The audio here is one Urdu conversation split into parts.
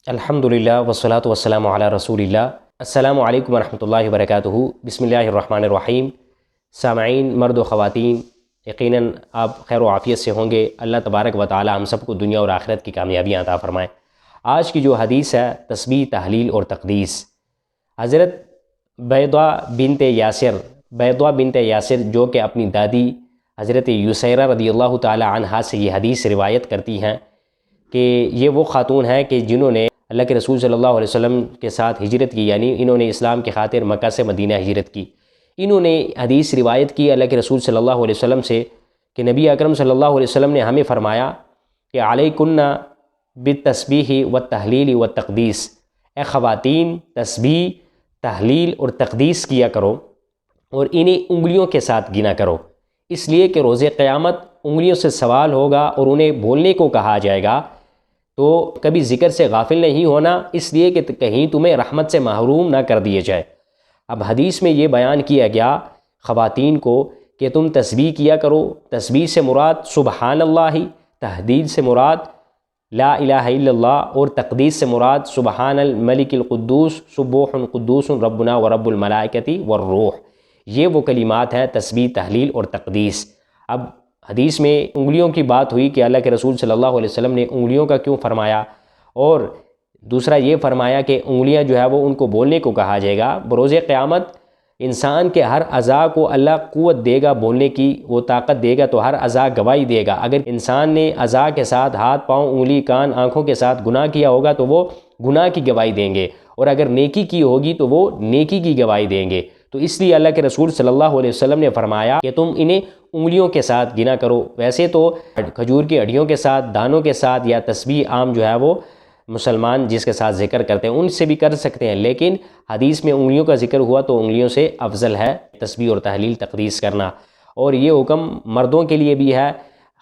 الحمدللہ والصلاۃ والسلام علی رسول اللہ۔ السلام علیکم ورحمۃ اللہ وبرکاتہ۔ بسم اللہ الرحمن الرحیم۔ سامعین مرد و خواتین، یقیناً آپ خیر و عافیت سے ہوں گے۔ اللہ تبارک و تعالی ہم سب کو دنیا اور آخرت کی کامیابیاں عطا فرمائیں۔ آج کی جو حدیث ہے تسبیح، تحلیل اور تقدیس، حضرت بیضہ بنت یاسر جو کہ اپنی دادی حضرت یسیرہ رضی اللہ تعالی عنہا سے یہ حدیث روایت کرتی ہیں کہ یہ وہ خاتون ہیں کہ جنہوں نے اللہ کے رسول صلی اللہ علیہ وسلم کے ساتھ ہجرت کی، یعنی انہوں نے اسلام کی خاطر مکہ سے مدینہ ہجرت کی۔ انہوں نے حدیث روایت کی اللہ کے رسول صلی اللہ علیہ وسلم سے کہ نبی اکرم صلی اللہ علیہ وسلم نے ہمیں فرمایا کہ علیکن بالتسبیح والتحلیل والتقدیس، اے خواتین تسبیح، تحلیل اور تقدیس کیا کرو اور انہیں انگلیوں کے ساتھ گنا کرو، اس لیے کہ روز قیامت انگلیوں سے سوال ہوگا اور انہیں بولنے کو کہا جائے گا، تو کبھی ذکر سے غافل نہیں ہونا، اس لیے کہ کہیں تمہیں رحمت سے محروم نہ کر دیے جائے۔ اب حدیث میں یہ بیان کیا گیا خواتین کو کہ تم تسبیح کیا کرو۔ تسبیح سے مراد سبحان اللہ، تحلیل سے مراد لا الہ الا اللہ، اور تقدیس سے مراد سبحان الملک القدوس سبوح قدوس ربنا ورب الملائکۃ والروح۔ یہ وہ کلمات ہیں تسبیح، تحلیل اور تقدیس۔ اب حدیث میں انگلیوں کی بات ہوئی کہ اللہ کے رسول صلی اللہ علیہ وسلم نے انگلیوں کا کیوں فرمایا، اور دوسرا یہ فرمایا کہ انگلیاں جو ہے وہ ان کو بولنے کو کہا جائے گا۔ بروز قیامت انسان کے ہر اعضاء کو اللہ قوت دے گا، بولنے کی وہ طاقت دے گا، تو ہر اعضاء گواہی دے گا۔ اگر انسان نے اعضاء کے ساتھ ہاتھ، پاؤں، انگلی، کان، آنکھوں کے ساتھ گناہ کیا ہوگا تو وہ گناہ کی گواہی دیں گے، اور اگر نیکی کی ہوگی تو وہ نیکی کی گواہی دیں گے۔ تو اس لیے اللہ کے رسول صلی اللہ علیہ وسلم نے فرمایا کہ تم انہیں انگلیوں کے ساتھ گنا کرو۔ ویسے تو کھجور کی ہڈیوں کے ساتھ، دانوں کے ساتھ، یا تسبیح عام جو ہے وہ مسلمان جس کے ساتھ ذکر کرتے ہیں ان سے بھی کر سکتے ہیں، لیکن حدیث میں انگلیوں کا ذکر ہوا تو انگلیوں سے افضل ہے تسبیح اور تحلیل تقدیس کرنا۔ اور یہ حکم مردوں کے لیے بھی ہے،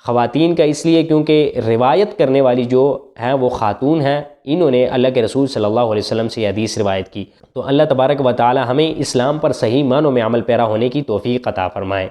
خواتین کا اس لیے کیونکہ روایت کرنے والی جو ہیں وہ خاتون ہیں، انہوں نے اللہ کے رسول صلی اللہ علیہ وسلم سے یہ حدیث روایت کی۔ تو اللہ تبارک و تعالی ہمیں اسلام پر صحیح معنوں میں عمل پیرا ہونے کی توفیق عطا فرمائے۔